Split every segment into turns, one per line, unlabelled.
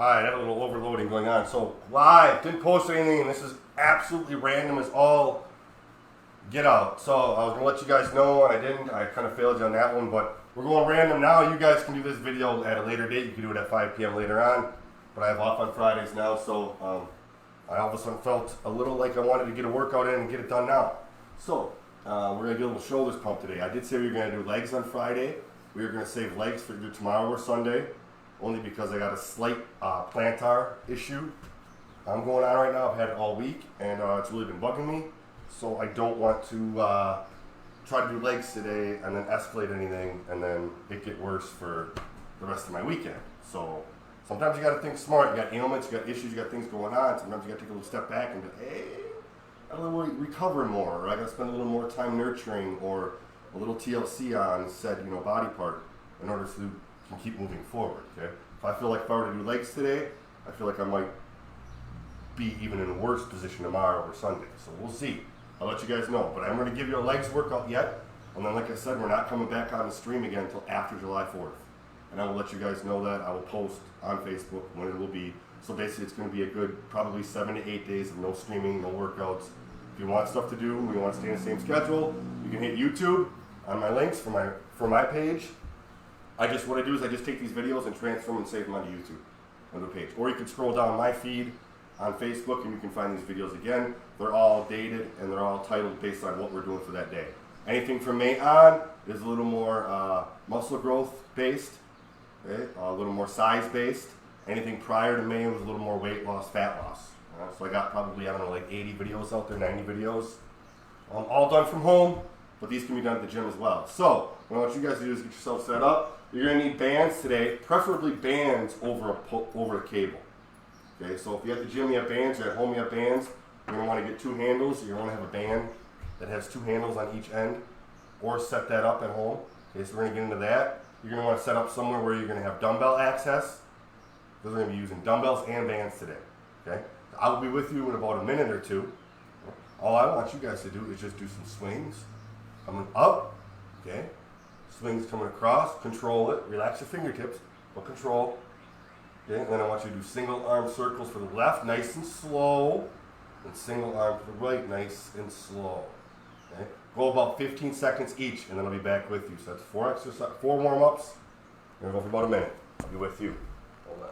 Alright, I had a little overloading going on. So, live, didn't post anything, and this is absolutely random as all get out. So, I was going to let you guys know, and I didn't. I kind of failed you on that one, but we're going random now. You guys can do this video at a later date. You can do it at 5 p.m. later on, but I have off on Fridays now, so I all of a sudden felt a little like I wanted to get a workout in and get it done now. So, we're going to do a little shoulders pump today. I did say we were going to do legs on Friday. We were going to save legs for either tomorrow or Sunday, only because I got a slight plantar issue going on right now. I've had it all week, and it's really been bugging me. So I don't want to try to do legs today and then escalate anything and then it get worse for the rest of my weekend. So sometimes you got to think smart. You got ailments, you got issues, you got things going on. Sometimes you got to take a little step back and go, hey, I got to recover more, or I got to spend a little more time nurturing, or a little TLC on said body part in order to can keep moving forward. Okay. If I feel like if I were to do legs today, I feel like I might be even in a worse position tomorrow or Sunday. So we'll see. I'll let you guys know. But I'm going to give you a legs workout yet. And then, like I said, we're not coming back on the stream again until after July 4th. And I will let you guys know that. I will post on Facebook when it will be. So basically, it's going to be a good probably 7 to 8 days of no streaming, no workouts. If you want stuff to do, we want to stay in the same schedule, you can hit YouTube on my links for my page. What I do is I just take these videos and transfer them and save them onto YouTube on the page. Or you can scroll down my feed on Facebook and you can find these videos again. They're all dated and they're all titled based on what we're doing for that day. Anything from May on is a little more muscle growth based, okay? A little more size based. Anything prior to May was a little more weight loss, fat loss. So I got probably, like 80 videos out there, 90 videos. All done from home, but these can be done at the gym as well. So what I want you guys to do is get yourself set up. You're going to need bands today, preferably bands over a cable. Okay, so if you're at the gym, you have bands, you're at home, you have bands. You're going to want to get 2 handles. You're going to have a band that has 2 handles on each end, or set that up at home. Okay, so we're going to get into that. You're going to want to set up somewhere where you're going to have dumbbell access, because we're going to be using dumbbells and bands today. Okay, I will be with you in about a minute or two. All I want you guys to do is just do some swings, coming up, okay? Swings coming across, control it, relax your fingertips, but control. Okay, and then I want you to do single arm circles for the left, nice and slow, and single arm to the right, nice and slow. Okay, go about 15 seconds each, and then I'll be back with you. So that's 4 warm-ups. We're going to go for about a minute. I'll be with you. Hold on.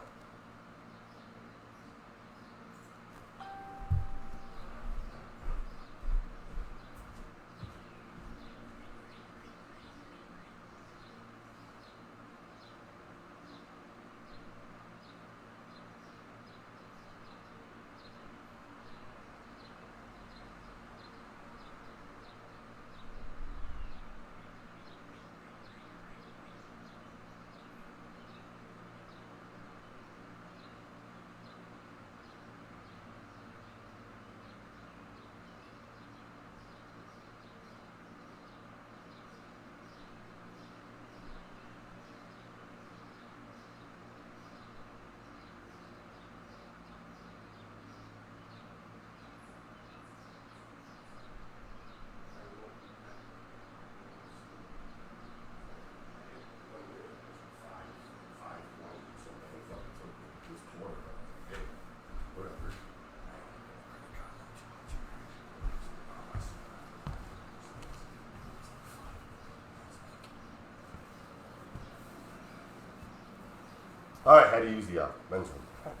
All right, how to use the men's room.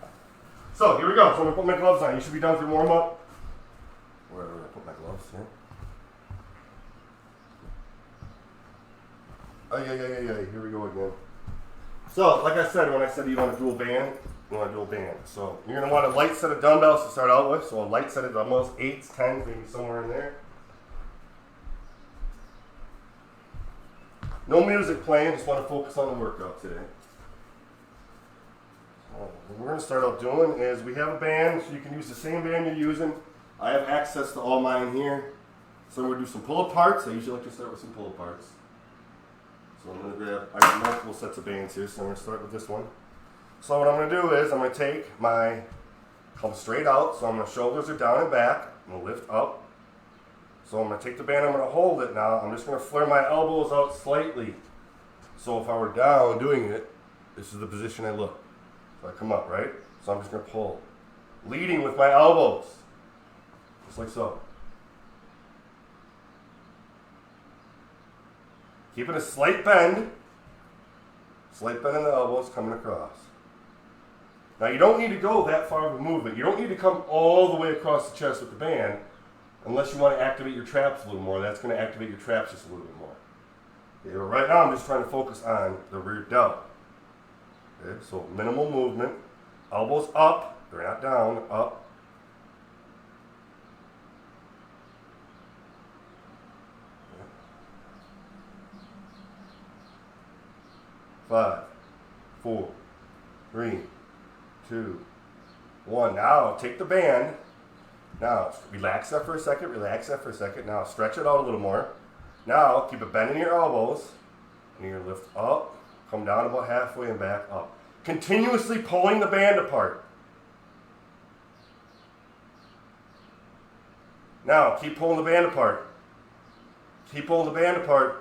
So here we go. So I'm gonna put my gloves on. You should be done with your warm up. Where do I put my gloves? Here. Oh yeah. Here we go again. So like I said, when I said you want a dual band, So you're gonna want a light set of dumbbells to start out with. So a light set of dumbbells, 8s, 10s, maybe somewhere in there. No music playing. Just want to focus on the workout today. What we're going to start out doing is we have a band, so you can use the same band you're using. I have access to all mine here. So we're going to do some pull-up parts. I usually like to start with some pull-up parts. So I'm going to grab, I have multiple sets of bands here, so I'm going to start with this one. So what I'm going to do is I'm going to take come straight out, so my shoulders are down and back. I'm going to lift up. So I'm going to take the band, I'm going to hold it now. I'm just going to flare my elbows out slightly. So if I were down doing it, this is the position I look. So I come up, right? So I'm just going to pull. Leading with my elbows. Just like so. Keeping a slight bend. Slight bend in the elbows coming across. Now you don't need to go that far of a movement. You don't need to come all the way across the chest with the band unless you want to activate your traps a little more. That's going to activate your traps just a little bit more. Okay, but right now I'm just trying to focus on the rear delt. Okay, so minimal movement. Elbows up. They're not down. Up. 5, 4, 3, 2, 1. Now take the band. Now relax that for a second. Relax that for a second. Now stretch it out a little more. Now keep it bending your elbows. And you're going to lift up, come down about halfway and back up. Continuously pulling the band apart. Now keep pulling the band apart. Keep pulling the band apart.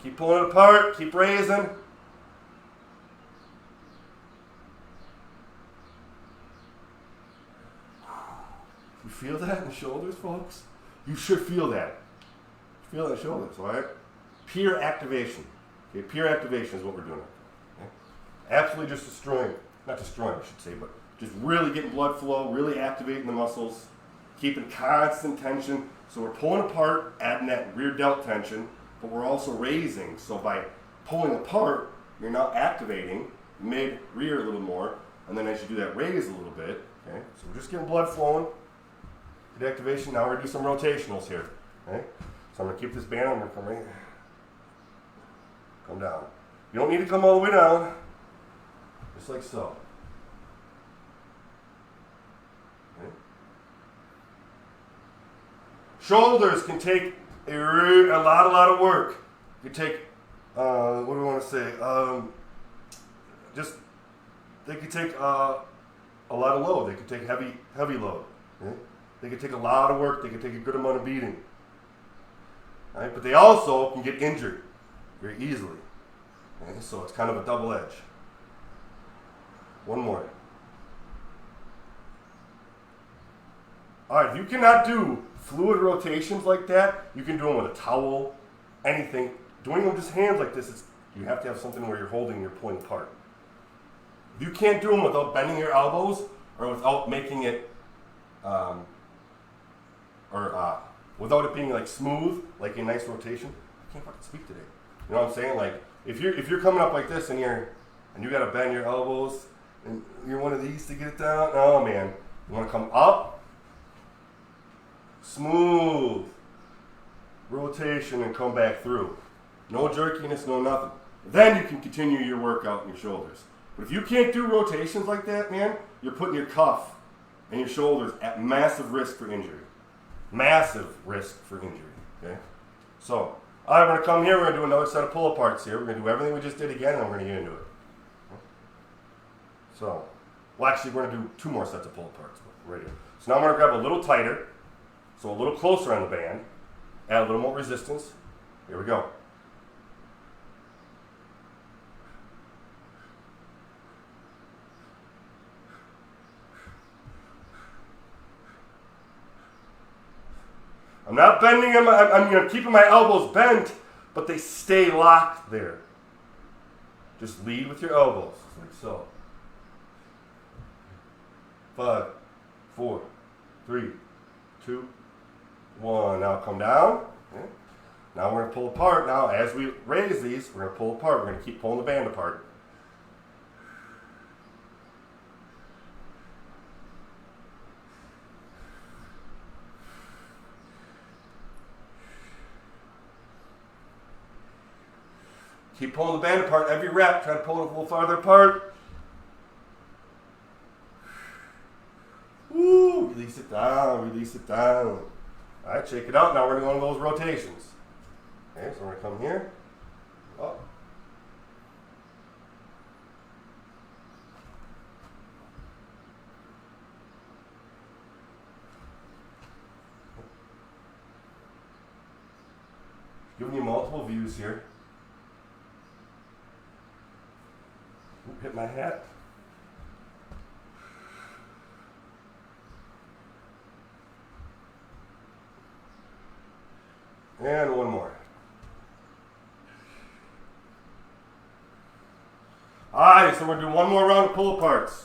Keep pulling it apart. Keep raising. You feel that in the shoulders, folks? You should feel that. Feel that in the shoulders, all right? Peer activation. Okay, peer activation is what we're doing. Okay? Absolutely just destroying, not destroying, I should say, but just really getting blood flow, really activating the muscles, keeping constant tension. So we're pulling apart, adding that rear delt tension, but we're also raising. So by pulling apart, you're now activating mid-rear a little more, and then as you do that, raise a little bit. Okay, so we're just getting blood flowing. Good activation. Now we're gonna do some rotationals here. Okay, so I'm gonna keep this band. I'm gonna come right, come down. You don't need to come all the way down. Just like so. Okay. Shoulders can take a lot of work. You take, what do I want to say? They could take a lot of load. They could take heavy load. Okay? They could take a lot of work. They could take a good amount of beating. Right? But they also can get injured very easily. Okay? So it's kind of a double edge. One more. All right, if you cannot do fluid rotations like that, you can do them with a towel, anything. Doing them just hands like this, you have to have something where you're holding and you're pulling apart. If you can't do them without bending your elbows or without making it, without it being like smooth, like a nice rotation, I can't fucking speak today. You know what I'm saying? Like if you're coming up like this and you gotta bend your elbows and you're one of these to get it down. Oh man, you want to come up. Smooth rotation and come back through. No jerkiness, no nothing. Then you can continue your workout in your shoulders. But if you can't do rotations like that, man, you're putting your cuff and your shoulders at massive risk for injury. Massive risk for injury. Okay? So, all right, we're going to come here. We're going to do another set of pull-aparts here. We're going to do everything we just did again, and we're going to get into it. Okay? So, well, actually, we're going to do 2 more sets of pull-aparts. Right here. So now I'm going to grab a little tighter. So a little closer on the band, add a little more resistance. Here we go. I'm not bending them, I'm keeping my elbows bent, but they stay locked there. Just lead with your elbows, like so. 5, 4, 3, 2, 1. Now come down. Okay. Now we're going to pull apart. Now as we raise these, we're going to pull apart. We're going to keep pulling the band apart. Keep pulling the band apart. Every rep, try to pull it a little farther apart. Woo! Release it down. Release it down. All right, shake it out. Now we're going to go into those rotations. Okay, so we're going to come here, up. Giving you multiple views here. hit my hat. And one more. Alright, so we're going to do one more round of pull aparts.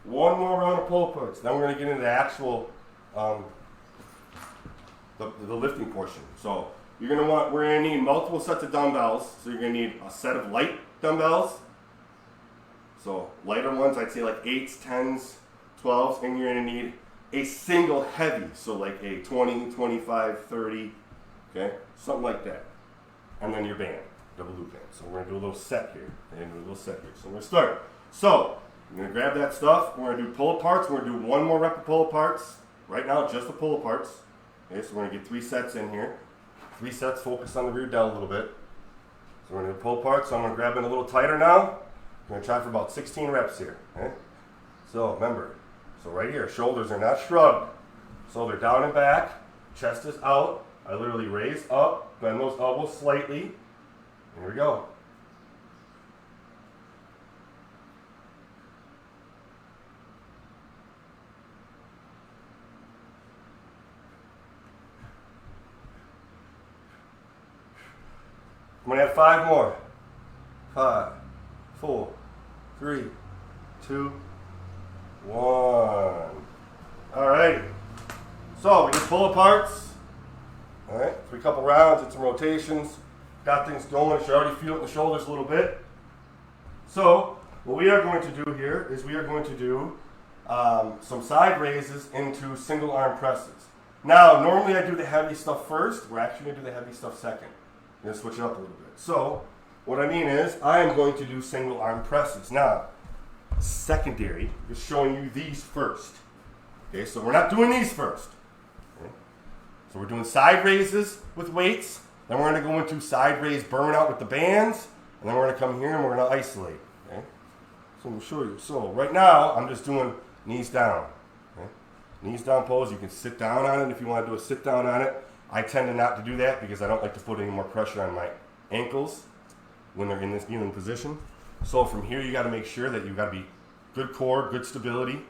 One more round of pull aparts. Then we're going to get into the actual the lifting portion. So we're going to need multiple sets of dumbbells. So you're going to need a set of light dumbbells. So lighter ones, I'd say like 8s, 10s, 12s, and you're going to need a single heavy. So like a 20, 25, 30, okay? Something like that. And then your band, double loop band. So we're going to do a little set here. So we're going to start. So I'm going to grab that stuff. We're going to do pull aparts. We're going to do one more rep of pull aparts. Right now, just the pull aparts. Okay, so we're going to get 3 sets in here. 3 sets, focus on the rear delt a little bit. So we're going to do pull aparts. So I'm going to grab it a little tighter now. We're going to try for about 16 reps here. Okay? So remember, so right here, shoulders are not shrugged. So they're down and back. Chest is out. I literally raise up, bend those elbows slightly. Here we go. I'm going to have 5 more. 5, 4, 3, 2, 1. Alright. So we did pull aparts. Alright, for a couple rounds, did some rotations. Got things going. You should already feel it in the shoulders a little bit. So what we are going to do here is we are going to do some side raises into single arm presses. Now, normally I do the heavy stuff first. We're actually going to do the heavy stuff second. I'm going to switch it up a little bit. So what I mean is I am going to do single arm presses. Now, secondary is showing you these first. Okay, so we're not doing these first. Okay? So we're doing side raises with weights. Then we're going to go into side raise burnout with the bands. And then we're going to come here and we're going to isolate. Okay? So I'm going to show you. So right now, I'm just doing knees down. Okay? Knees down pose. You can sit down on it if you want to do a sit down on it. I tend to not to do that because I don't like to put any more pressure on my ankles when they're in this kneeling position. So from here, you got to make sure that you got to be good core, good stability.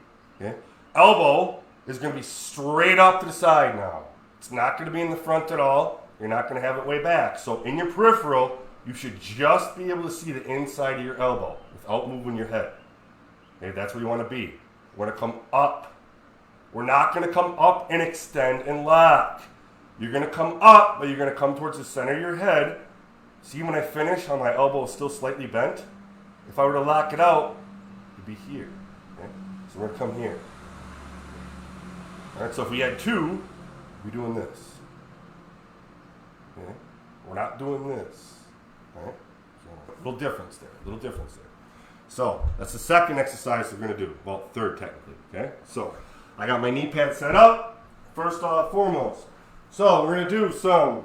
Okay? Elbow is going to be straight up to the side now. It's not going to be in the front at all. You're not going to have it way back. So in your peripheral, you should just be able to see the inside of your elbow without moving your head. Okay, that's where you want to be. We're going to come up. We're not going to come up and extend and lock. You're going to come up, but you're going to come towards the center of your head. See when I finish how my elbow is still slightly bent? If I were to lock it out, it'd be here. Okay? So we're going to come here. All right, so if we had 2, we're doing this. Okay? We're not doing this. All right? So a little difference there. So that's the second exercise we're going to do. Well, third technically. Okay? So I got my knee pad set up. First foremost. So we're going to do some.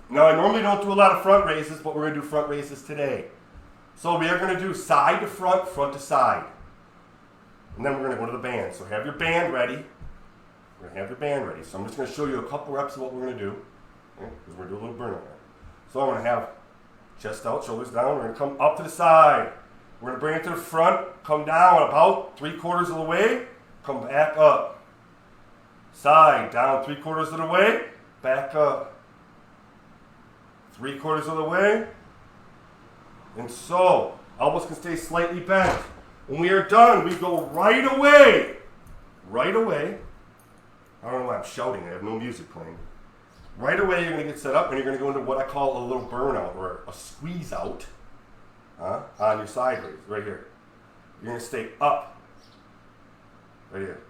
Now I normally don't do a lot of front raises, but we're going to do front raises today. So we are going to do side to front, front to side. And then we're going to go to the band. So have your band ready. We're going to have your band ready. So I'm just going to show you a couple reps of what we're going to do. Okay? Because we're going to do a little burn on that. So I'm going to have chest out, shoulders down. We're going to come up to the side. We're going to bring it to the front. Come down about 3/4 of the way. Come back up. Side, down 3/4 of the way. Back up. 3/4 of the way. And so, elbows can stay slightly bent. When we are done, we go right away. Right away. I don't know why I'm shouting. I have no music playing. Right away, you're going to get set up and you're going to go into what I call a little burnout or a squeeze out on your side raise, right here. You're going to stay up. Right here.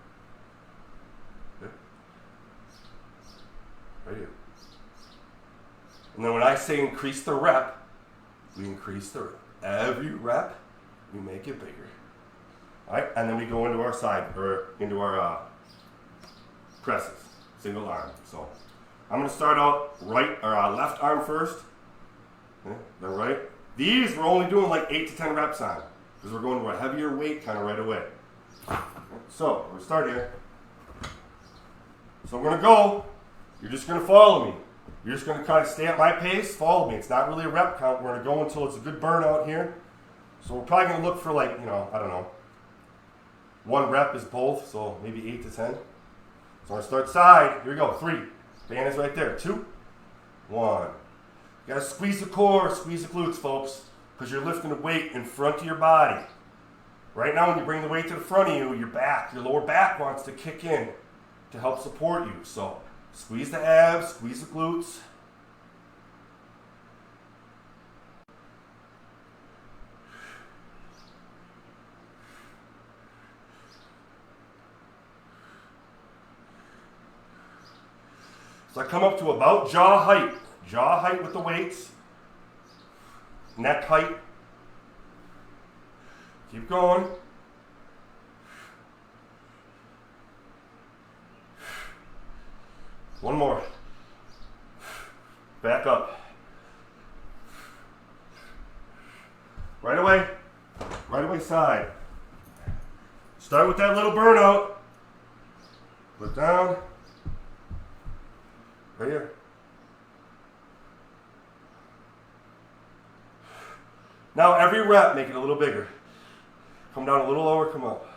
Okay. Right here. And then when I say increase the rep, we increase the rep. Every rep, we make it bigger. All right, and then we go into our side, or into our presses, single arm. So I'm going to start out right or left arm first. Okay, then right. These we're only doing like 8 to 10 reps on because we're going to a heavier weight kind of right away. Okay, so we're starting here. So we're going to go. You're just going to follow me. You're just going to kind of stay at my pace, follow me. It's not really a rep count. We're going to go until it's a good burnout here. So we're probably going to look for like, I don't know, 1 rep is both, so maybe 8 to 10. So I'm going to start side. Here we go. 3. Band is right there. 2, 1. You got to squeeze the core, squeeze the glutes, folks, because you're lifting a weight in front of your body. Right now, when you bring the weight to the front of you, your lower back wants to kick in to help support you. So squeeze the abs, squeeze the glutes. So I come up to about jaw height with the weights, neck height. Keep going. One more. Back up. Right away side. Start with that little burnout. Put down. Right here. Now every rep, make it a little bigger. Come down a little lower, come up.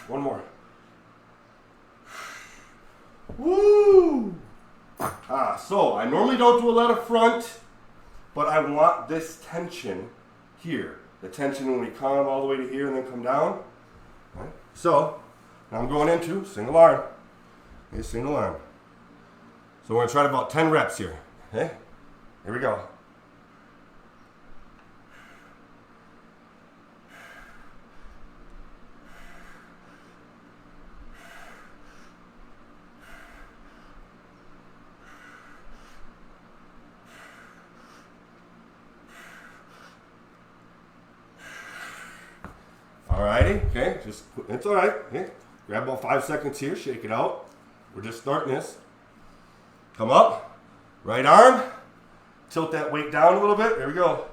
One more. Woo! So I normally don't do a lot of front, but I want this tension here. The tension when we come all the way to here and then come down. Right. So now I'm going into single arm. Okay, single arm. So we're going to try about 10 reps here. Okay? Here we go. Alrighty, okay, it's alright. Okay. Grab about 5 seconds here, shake it out. We're just starting this. Come up, right arm, tilt that weight down a little bit. There we go.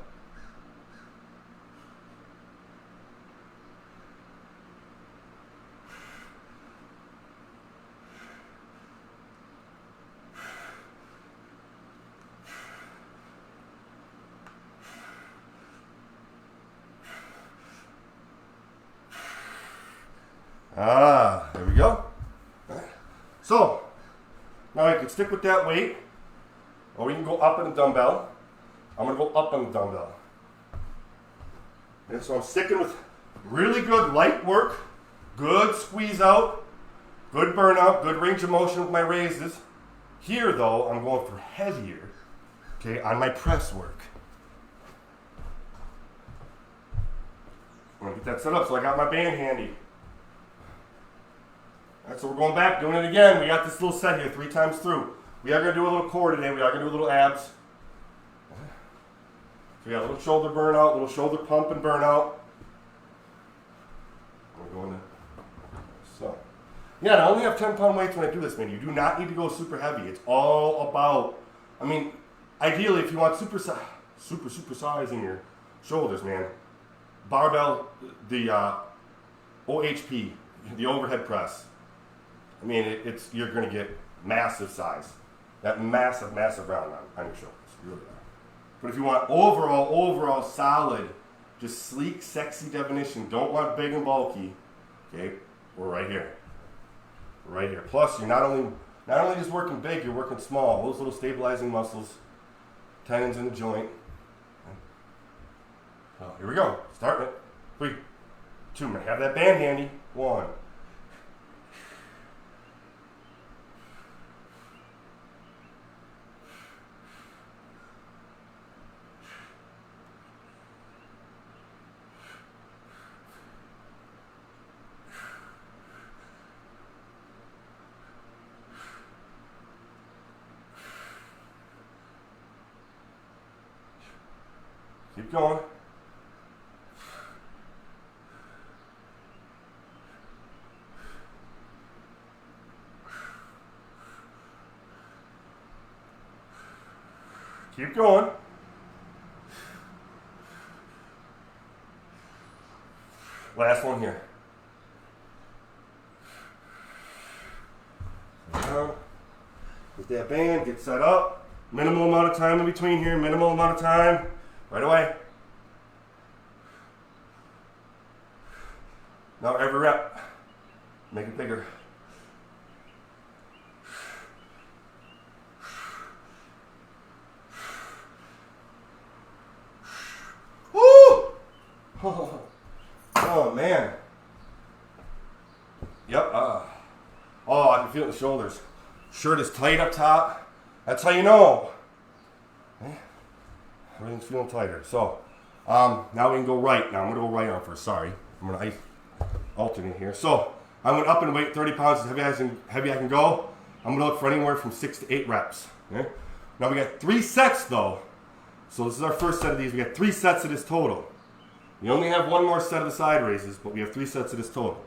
There we go. So, now you can stick with that weight, or you can go up on the dumbbell. I'm going to go up on the dumbbell. And so I'm sticking with really good light work, good squeeze out, good burnout, good range of motion with my raises. Here, though, I'm going for heavier, okay, on my press work. I'm going to get that set up so I got my band handy. Alright, so we're going back, doing it again. We got this little set here 3 times through. We are going to do a little core today. We are going to do a little abs. So we got a little shoulder burnout, a little shoulder pump and burnout. We're going to. So, yeah, I only have 10-pound weights when I do this, man. You do not need to go super heavy. It's all about, ideally, if you want super size in your shoulders, man, barbell, the OHP, the overhead press. You're going to get massive size. That massive round on your shoulders. You really are. But if you want overall solid, just sleek, sexy definition, don't want big and bulky, okay, we're right here. Right here. Plus, you're not only just working big, you're working small. Those little stabilizing muscles, tendons in the joint. So here we go. Starting it. 3, 2, have that band handy. 1. Keep going. Keep going. Last one here. Down. With that band, get set up. Minimal amount of time in between here, minimal amount of time. Right away. Now every rep, make it bigger. Woo! Oh man. Yep. Oh, I can feel it in the shoulders. Shirt is tight up top. That's how you know. Everything's feeling tighter. So, now we can go right. Now I'm gonna go right arm first. Sorry, I'm gonna alternate here. So I went up in weight, 30 pounds, as heavy I can go. I'm gonna look for anywhere from 6 to 8 reps. Okay? Now we got 3 sets though. So this is our first set of these. We got 3 sets of this total. We only have 1 more set of the side raises, but we have 3 sets of this total.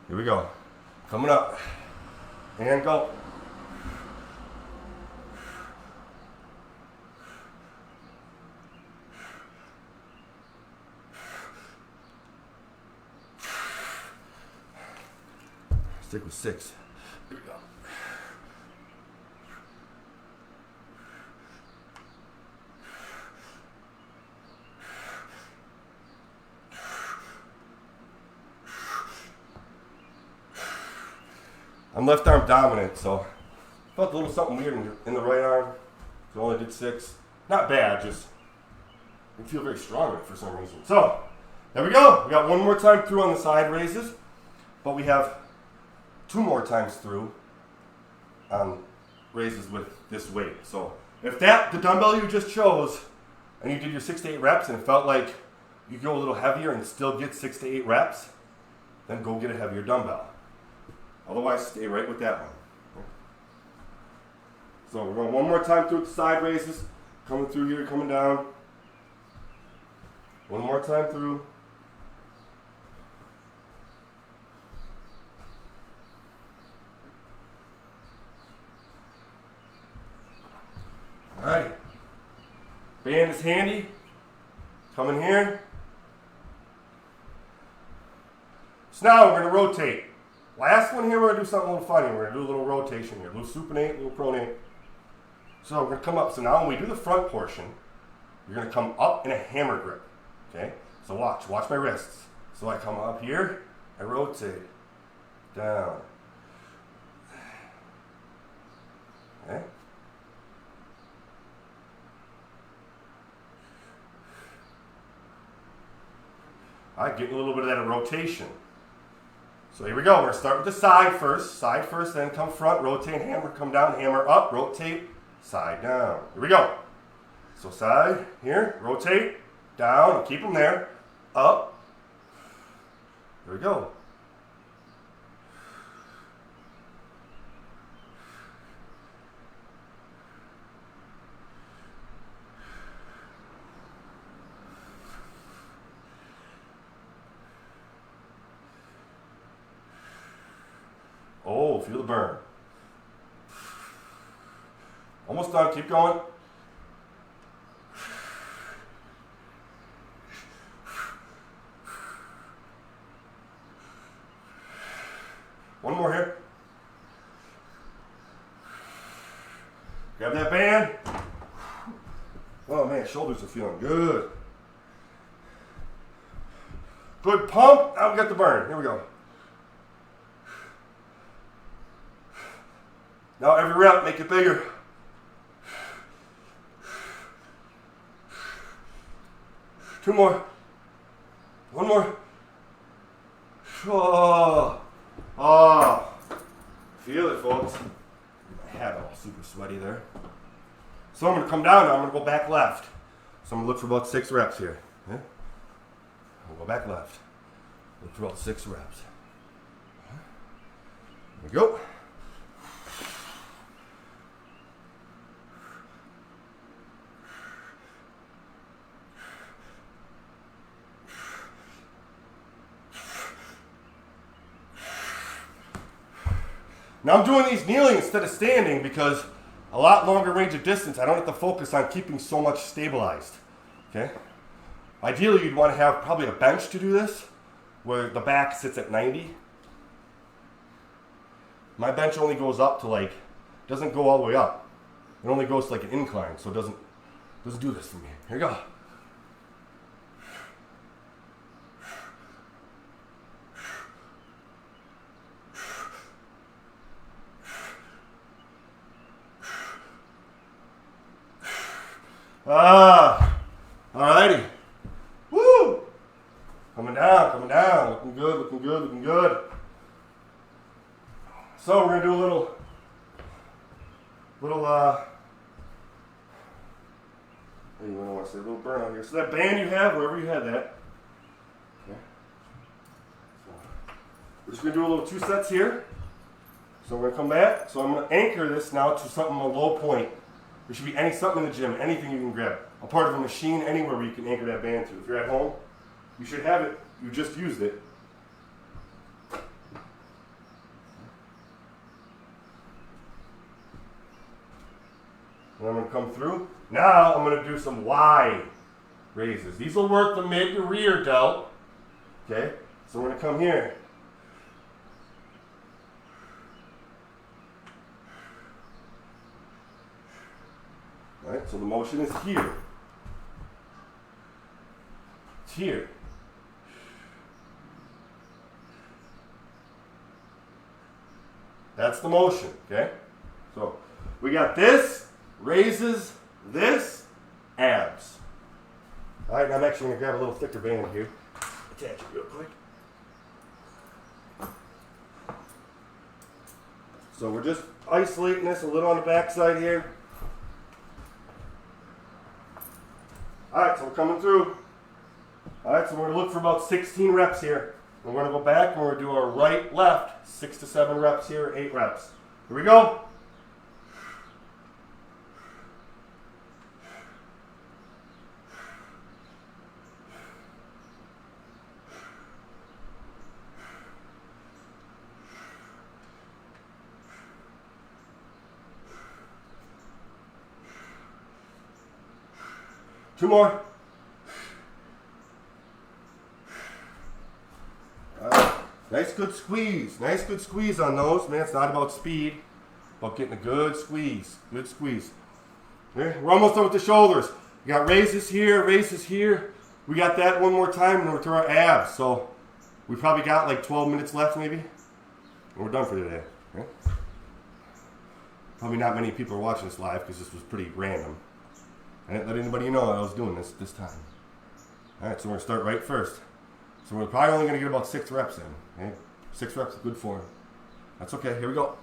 Here we go. Coming up. And go. Stick with 6. Here we go. I'm left arm dominant, so felt a little something weird in the right arm. So I only did 6. Not bad, just I feel very strong for some reason. So there we go. We got 1 more time through on the side raises, but we have 2 more times through on raises with this weight. So if the dumbbell you just chose and you did your 6 to 8 reps and it felt like you go a little heavier and still get 6 to 8 reps, then go get a heavier dumbbell. Otherwise, stay right with that one. So we're going 1 more time through the side raises. Coming through here, coming down. 1 more time through. Alright. Band is handy. Coming here. So now we're going to rotate. Last one here, we're going to do something a little funny. We're going to do a little rotation here. A little supinate, a little pronate. So we're going to come up. So now when we do the front portion, you're going to come up in a hammer grip. Okay? So watch my wrists. So I come up here, I rotate. Down. Okay? Alright, getting a little bit of that rotation. So here we go. We're going to start with the side first, then come front, rotate, hammer, come down, hammer up, rotate, side, down. Here we go. So side, here, rotate, down, keep them there, up. Here we go. Oh, feel the burn. Almost done. Keep going. One more here. Grab that band. Oh man, shoulders are feeling good. Good pump. Now we got the burn. Here we go. Now every rep, make it bigger. Two more. One more. Oh. Feel it, folks. My hat all super sweaty there. So I'm going to come down now. I'm going to go back left. So I'm going to look for about 6 reps here. Yeah? I'll go back left. Look for about 6 reps. There we go. Now I'm doing these kneeling instead of standing because a lot longer range of distance, I don't have to focus on keeping so much stabilized, okay? Ideally, you'd want to have probably a bench to do this, where the back sits at 90. My bench only goes up to doesn't go all the way up. It only goes to like an incline, so it doesn't do this for me. Here we go. Alrighty. Woo! Coming down. Looking good. So we're gonna do a little what do you want to say? A little burn out here. So that band you have, wherever you had that. Okay. So we're just gonna do a little 2 sets here. So we're gonna come back. So I'm gonna anchor this now to something, a low point. There should be something in the gym, anything you can grab. A part of a machine, anywhere where you can anchor that band to. If you're at home, you should have it. You just used it. And I'm going to come through. Now I'm going to do some Y raises. These will work the mid to rear delt. Okay, so we're going to come here. All right, so the motion is here. It's here. That's the motion, okay? So we got this, raises, this, abs. All right, now I'm actually going to grab a little thicker band here. Attach it real quick. So we're just isolating this a little on the back side here. All right, so we're coming through. All right, so we're going to look for about 16 reps here. We're going to go back and we're going to do our right, left, 6 to 7 reps here, 8 reps. Here we go. Two more. Nice good squeeze. Nice good squeeze on those, man. It's not about speed, about getting a good squeeze. Good squeeze. Okay, we're almost done with the shoulders. We got raises here, raises here. We got that one more time and we're to our abs. So we probably got like 12 minutes left maybe. And we're done for today. Okay? Probably not many people are watching this live because this was pretty random. I didn't let anybody know I was doing this time. Alright, so we're going to start right first. So we're probably only going to get about 6 reps in. Okay? 6 reps is good form. That's okay. Here we go.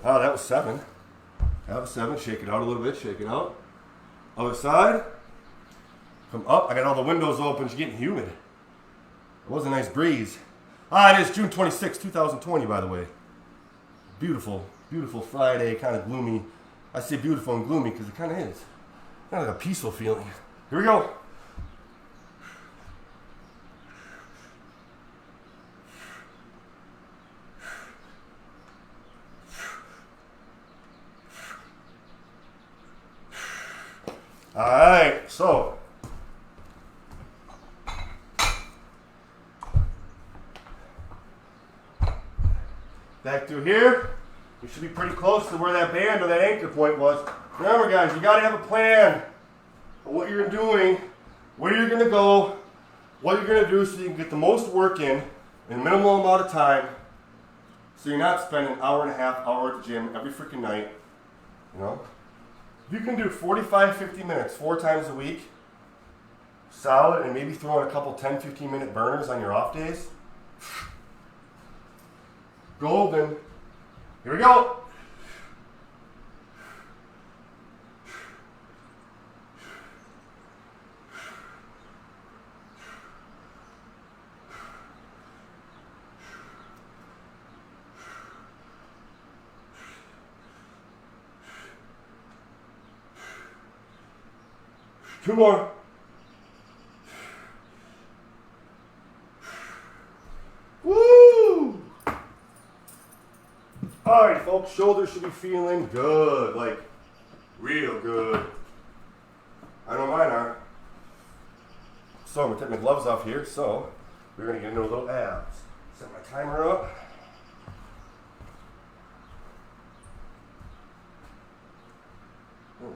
Oh, that was 7. That was 7. Shake it out a little bit. Shake it out. Other side. Come up. I got all the windows open. It's getting humid. It was a nice breeze. It is June 26, 2020, by the way. Beautiful, beautiful Friday, kind of gloomy. I say beautiful and gloomy because it kind of is. Kind of like a peaceful feeling. Here we go. All right, so back through here. We should be pretty close to where that band or that anchor point was. Remember, guys, you got to have a plan of what you're doing, where you're going to go, what you're going to do so you can get the most work in a minimal amount of time so you're not spending an hour and a half, hour at the gym every freaking night. You know? If you can do 45, 50 minutes 4 times a week, solid, and maybe throw in a couple 10, 15-minute burners on your off days, golden. Here we go. Two more. Woo! Alright, folks, shoulders should be feeling good, like real good. I know mine are. So I'm going to take my gloves off here, so we're going to get into a little abs. Set my timer up. Ooh.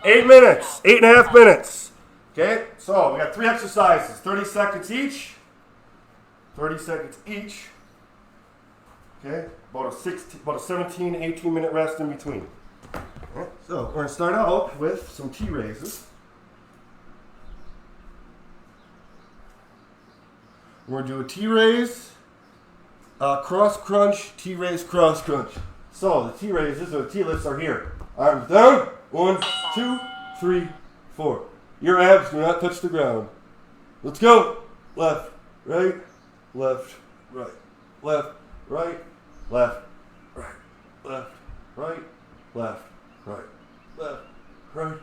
8 minutes, 8.5 minutes. Okay, so we got 3 exercises, 30 seconds each. 30 seconds each. Okay, about a 17, 18 minute rest in between. Okay, so we're gonna start out with some T raises. We're gonna do a T raise, cross crunch, T raise, cross crunch. So the T raises or the T lifts are here. Arms down. 1, 2, 3, 4. Your abs do not touch the ground. Let's go. Left, right, left, right, left, right, left, right, left, right, left, right, left, right.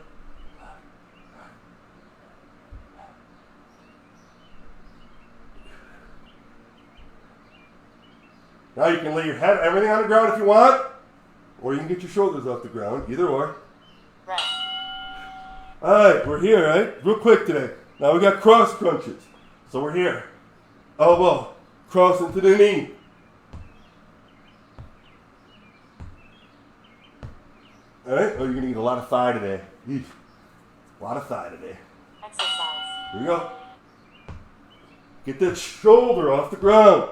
Now you can lay your head, everything on the ground if you want, or you can get your shoulders off the ground, either or.
Right.
Alright, we're here, right? Real quick today. Now we got cross crunches. So we're here. Elbow, cross into the knee. Alright? Oh, you're going to eat a lot of thigh today. Eesh. A lot of thigh today.
Exercise.
Here we go. Get that shoulder off the ground.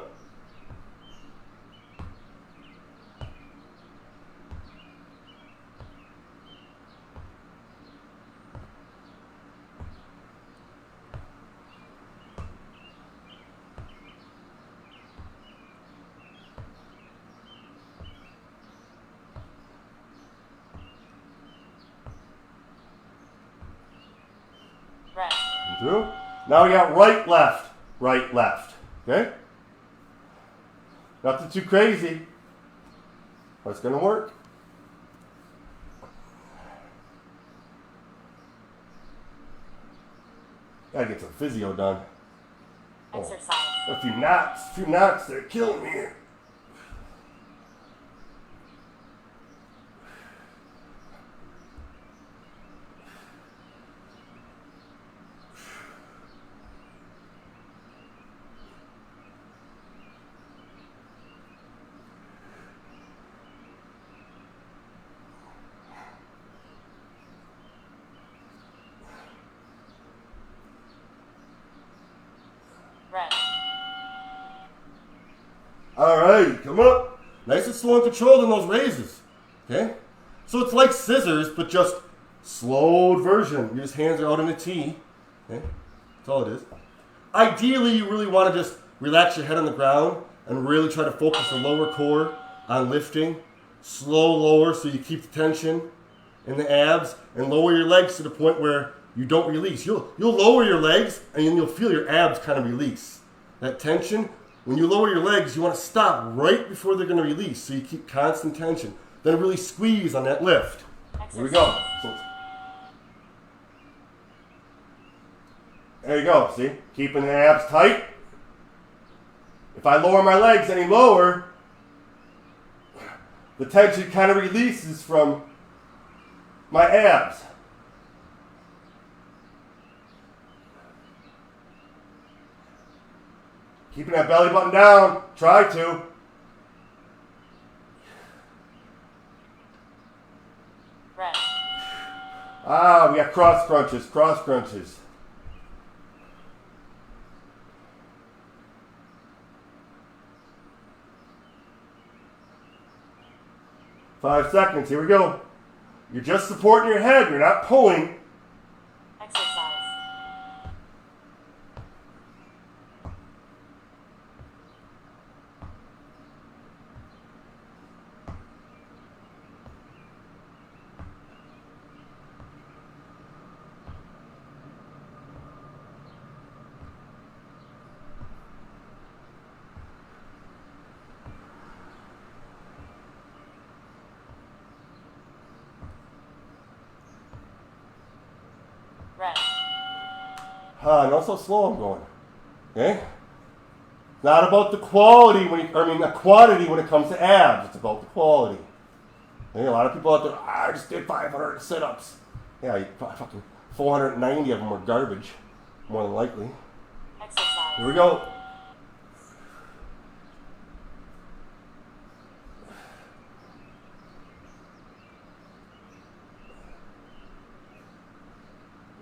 Right.
Through. Now we got right, left, right, left. Okay? Nothing too crazy, but it's going to work. Gotta get some physio done.
Exercise.
A few knots, they're killing me here.
Right.
Alright, come up. Nice and slow and controlled in those raises. Okay? So it's like scissors, but just slowed version. Your just hands are out in a T. Okay? That's all it is. Ideally, you really want to just relax your head on the ground and really try to focus the lower core on lifting. Slow lower so you keep the tension in the abs and lower your legs to the point where you don't release. You'll lower your legs and then you'll feel your abs kind of release. That tension, when you lower your legs, you want to stop right before they're going to release so you keep constant tension. Then really squeeze on that lift. Here we go. So, there you go, see? Keeping the abs tight. If I lower my legs any lower, the tension kind of releases from my abs. Keeping that belly button down. Try to.
Right.
Ah, we got cross crunches, cross crunches. Five seconds, here we go. You're just supporting your head, you're not pulling.
Exercise.
5 Notice how slow I'm going. Okay? Not about the quality the quantity when it comes to abs. It's about the quality. Okay? A lot of people out there, I just did 500 sit-ups. Yeah, fucking 490 of them were garbage, more than likely.
Exercise.
Here we go.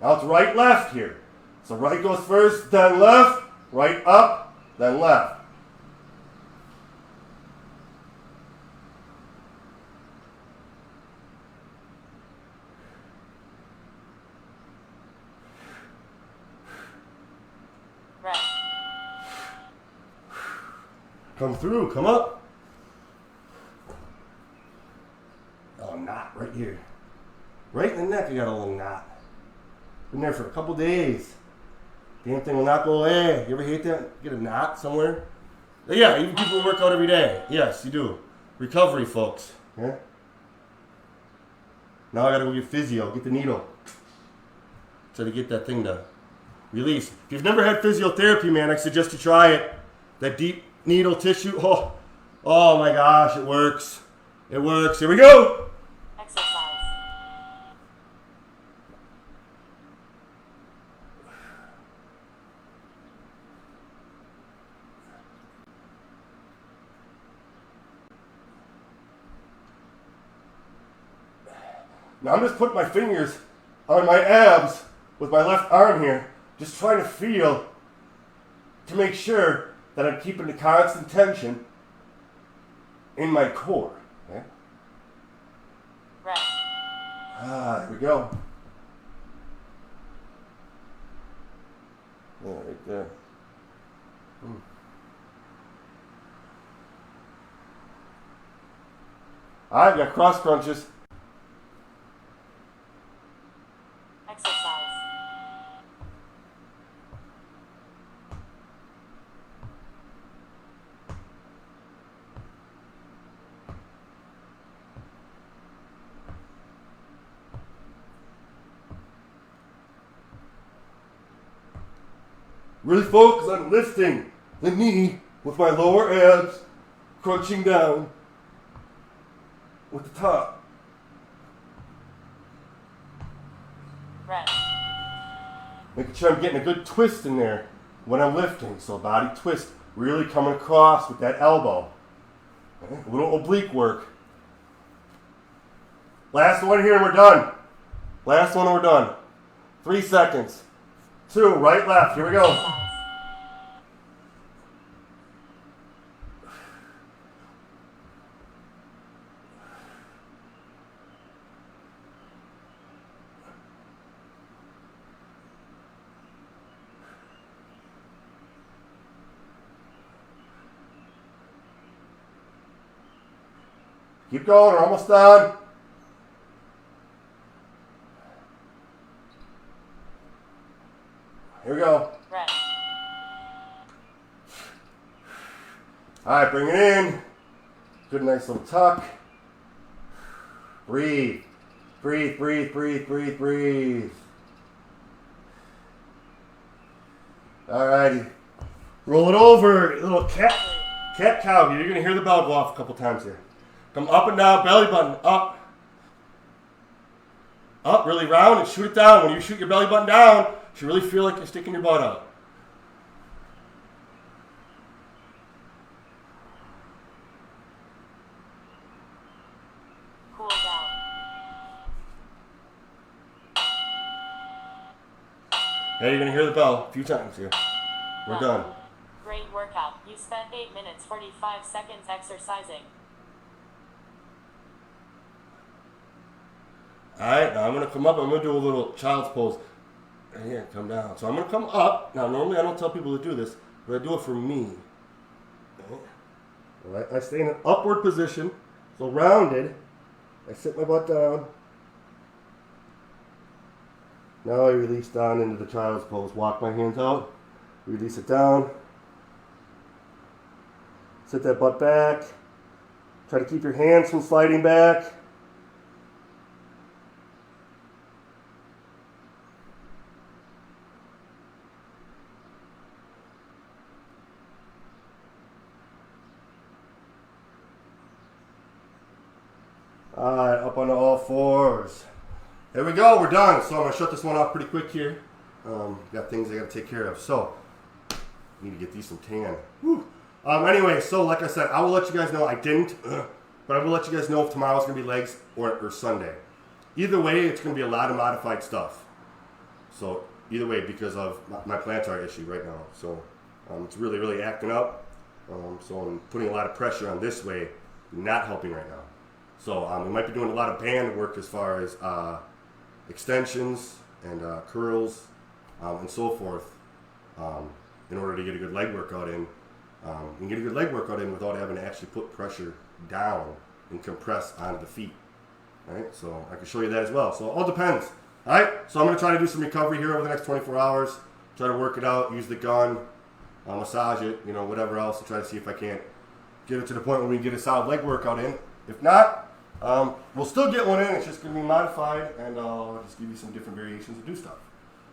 Now it's right, left here. So right goes first, then left, right up, then left.
Rest.
Come through, come up. Oh, knot right here. Right in the neck, you got a little knot. Been there for a couple days. Damn thing will not go away. You ever hate that? Get a knot somewhere? Yeah, even people who work out every day. Yes, you do. Recovery, folks. Yeah. Now I gotta go get physio, get the needle. Try to get that thing to release. If you've never had physiotherapy, man, I suggest you try it. That deep needle tissue. Oh my gosh, it works. It works. Here we go.
Exercise.
Now I'm just putting my fingers on my abs with my left arm here, just trying to feel to make sure that I'm keeping the constant tension in my core. Okay?
Rest.
Here we go. Yeah, right there. Alright, got cross crunches.
Exercise.
Really focus on lifting the knee with my lower abs, crunching down with the top.
Rest.
Making sure I'm getting a good twist in there when I'm lifting. So body twist, really coming across with that elbow. Okay? A little oblique work. Last one here and we're done. Last one and we're done. 3 seconds. 2, right, left. Here we go.
Exercise.
Keep going, we're almost done. Here we go.
Rest.
Alright, bring it in. Good, nice little tuck. Breathe. Breathe, breathe, breathe, breathe, breathe. Alrighty. Roll it over. A little cat cow. You're going to hear the bell go off a couple times here. Come up and down, belly button, up. Up, really round and shoot it down. When you shoot your belly button down, you should really feel like you're sticking your butt out.
Cool down.
Yeah, you're going to hear the bell a few times here. We're done.
Great workout. You spent 8 minutes 45 seconds exercising.
Alright, now I'm going to come up. I'm going to do a little child's pose. And here, come down. So I'm going to come up. Now, normally I don't tell people to do this, but I do it for me. Alright, I stay in an upward position, so rounded. I sit my butt down. Now I release down into the child's pose. Walk my hands out. Release it down. Sit that butt back. Try to keep your hands from sliding back. Alright, up on all fours. There we go, we're done. So I'm going to shut this one off pretty quick here. Got things I got to take care of. So, need to get these some tan. Whew. Anyway, so like I said, I will let you guys know I didn't, but I will let you guys know if tomorrow's going to be legs or Sunday. Either way, it's going to be a lot of modified stuff. So, either way, because of my plantar issue right now. So, it's really, really acting up. So I'm putting a lot of pressure on this way, not helping right now. So we might be doing a lot of band work as far as extensions and curls and so forth in order to get a good leg workout in. You can get a good leg workout in without having to actually put pressure down and compress onto the feet. All right, so I can show you that as well. So it all depends. All right, so I'm going to try to do some recovery here over the next 24 hours. Try to work it out, use the gun, massage it, you know, whatever else, and try to see if I can't get it to the point where we can get a solid leg workout in. If not, we'll still get one in. It's just going to be modified, and I'll just give you some different variations to do stuff.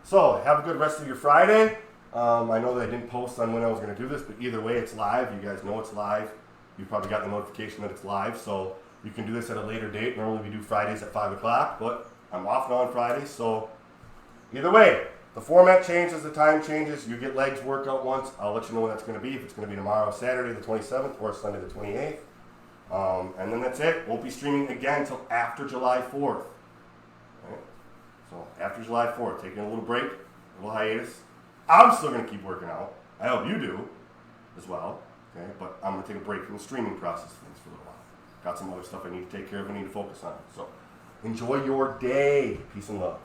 So have a good rest of your Friday. I know that I didn't post on when I was going to do this, but either way, it's live. You guys know it's live. You've probably got the notification that it's live, so you can do this at a later date. Normally we do Fridays at 5 o'clock, but I'm off now on Fridays, so either way, the format changes, the time changes. You get legs workout once. I'll let you know when that's going to be. If it's going to be tomorrow, Saturday the 27th, or Sunday the 28th. And then that's it. Won't be streaming again until after July 4th. Right? So after July 4th, taking a little break, a little hiatus. I'm still going to keep working out. I hope you do as well. Okay, but I'm going to take a break from the streaming process of things for a little while. Got some other stuff I need to take care of. I need to focus on. So enjoy your day. Peace and love.